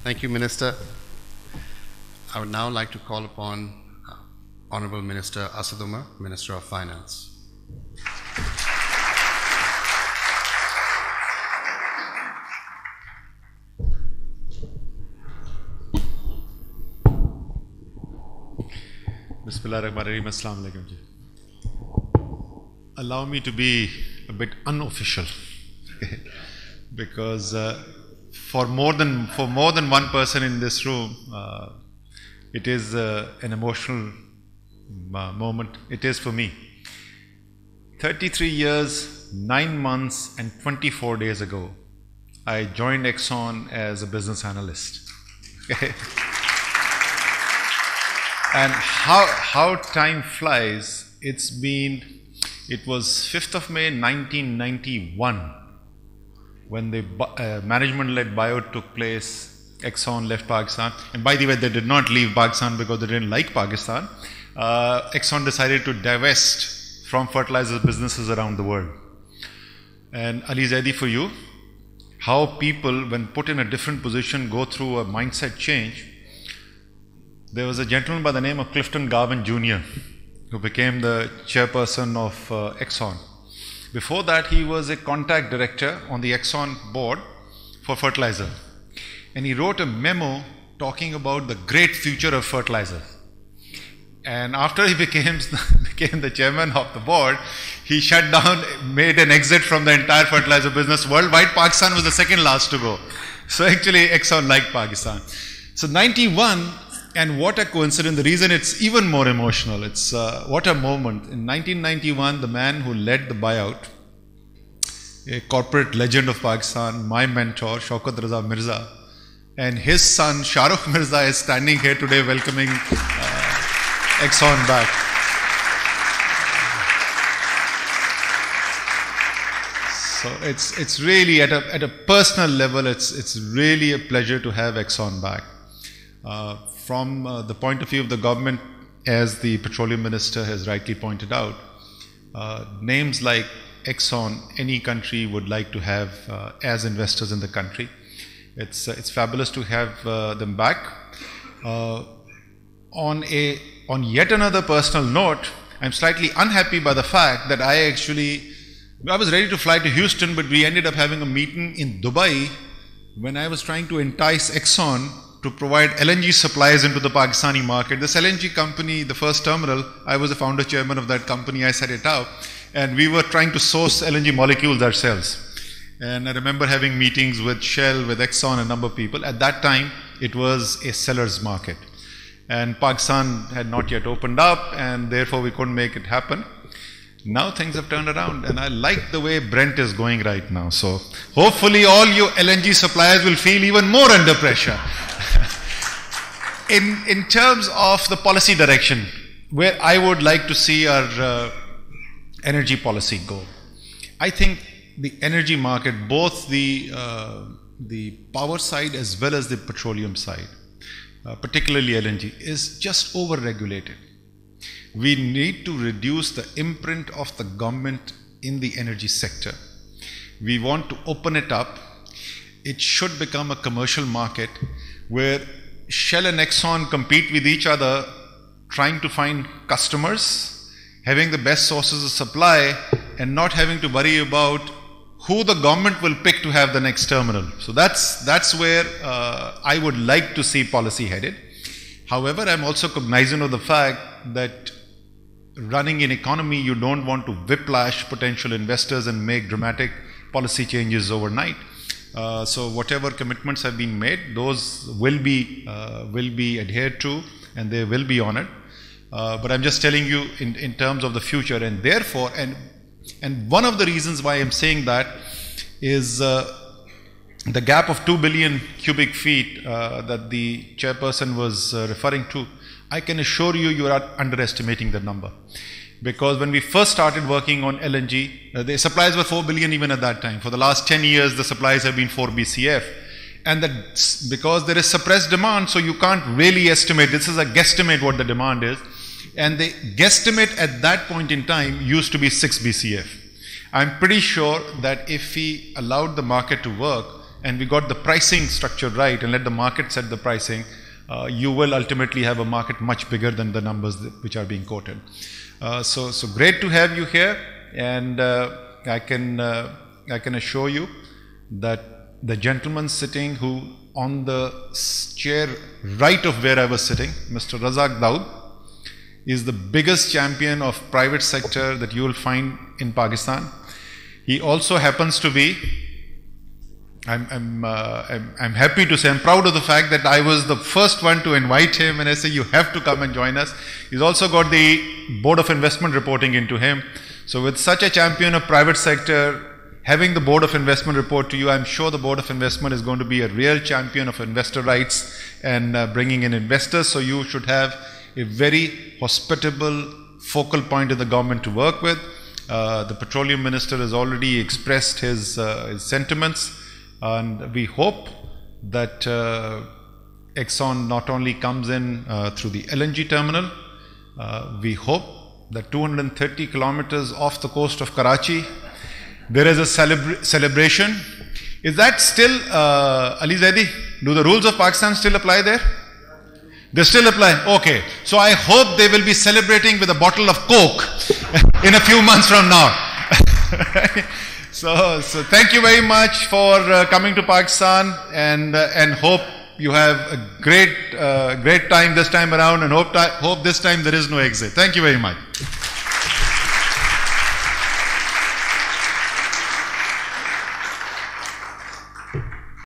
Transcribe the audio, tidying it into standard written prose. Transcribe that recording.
Thank you, Minister. I would now like to call upon Honorable Minister Asaduma, Minister of Finance. Bismillahirrahmanirrahim. Assalamu alaikum ji. Allow me to be a bit unofficial because for more than one person in this room, it is an emotional moment. It is for me. 33 years, 9 months and 24 days ago, I joined Exxon as a business analyst. And how time flies. It was 5th of May 1991 when the management-led buyout took place. Exxon left Pakistan, and by the way, they did not leave Pakistan because they didn't like Pakistan. Exxon decided to divest from fertilizer businesses around the world. And Ali Zaidi, for you, how people, when put in a different position, go through a mindset change. There was a gentleman by the name of Clifton Garvin Jr. who became the chairperson of Exxon. Before that, he was a contact director on the Exxon board for fertilizer. And he wrote a memo talking about the great future of fertilizer. And after he became the chairman of the board, he shut down, made an exit from the entire fertilizer business worldwide. Pakistan was the second last to go. So actually, Exxon liked Pakistan. So 91, and what a coincidence. The reason it's even more emotional, it's what a moment. In 1991, the man who led the buyout, a corporate legend of Pakistan, my mentor, Shaukat Raza Mirza, and his son, Shahrukh Mirza, is standing here today welcoming Exxon back. So it's really at a personal level, it's really a pleasure to have Exxon back. From the point of view of the government, as the Petroleum Minister has rightly pointed out, names like Exxon, any country would like to have as investors in the country. It's fabulous to have them back. On yet another personal note, I'm slightly unhappy by the fact that I was ready to fly to Houston, but we ended up having a meeting in Dubai when I was trying to entice Exxon to provide LNG supplies into the Pakistani market. This LNG company, the first terminal, I was the founder chairman of that company, I set it up, and we were trying to source LNG molecules ourselves. And I remember having meetings with Shell, with Exxon, a number of people. At that time, it was a seller's market. And Pakistan had not yet opened up, and therefore we couldn't make it happen. Now things have turned around, and I like the way Brent is going right now. So hopefully all you LNG suppliers will feel even more under pressure. In terms of the policy direction, where I would like to see our energy policy go, I think the energy market, both the power side as well as the petroleum side, particularly LNG, is just over-regulated. We need to reduce the imprint of the government in the energy sector. We want to open it up. It should become a commercial market where Shell and Exxon compete with each other, trying to find customers, having the best sources of supply, and not having to worry about who the government will pick to have the next terminal. So that's where I would like to see policy headed. However, I'm also cognizant of the fact that running an economy, you don't want to whiplash potential investors and make dramatic policy changes overnight. So whatever commitments have been made, those will be adhered to, and they will be honored. But I'm just telling you in terms of the future, and therefore, and one of the reasons why I'm saying that is the gap of 2 billion cubic feet that the chairperson was referring to. I can assure you, you are underestimating the number. Because when we first started working on LNG, the supplies were 4 billion even at that time. For the last 10 years, the supplies have been 4 BCF. And because there is suppressed demand, so you can't really estimate. This is a guesstimate what the demand is. And the guesstimate at that point in time used to be 6 BCF. I'm pretty sure that if we allowed the market to work, and we got the pricing structure right and let the market set the pricing, you will ultimately have a market much bigger than the numbers which are being quoted. So great to have you here, and I can assure you that the gentleman sitting who on the chair right of where I was sitting, Mr. Razak Daud, is the biggest champion of private sector that you will find in Pakistan. He also happens to be, I'm happy to say, I'm proud of the fact that I was the first one to invite him, and I say you have to come and join us. He's also got the Board of Investment reporting into him. So with such a champion of private sector, having the Board of Investment report to you, I'm sure the Board of Investment is going to be a real champion of investor rights and bringing in investors. So you should have a very hospitable focal point in the government to work with. The Petroleum Minister has already expressed his sentiments, and we hope that Exxon not only comes in through the LNG terminal, we hope that 230 kilometers off the coast of Karachi, there is a celebration. Is that still, Ali Zaidi, do the rules of Pakistan still apply there? They still apply? Okay. So I hope they will be celebrating with a bottle of Coke in a few months from now. So thank you very much for coming to Pakistan, and hope you have a great time this time around, and hope this time there is no exit. Thank you very much.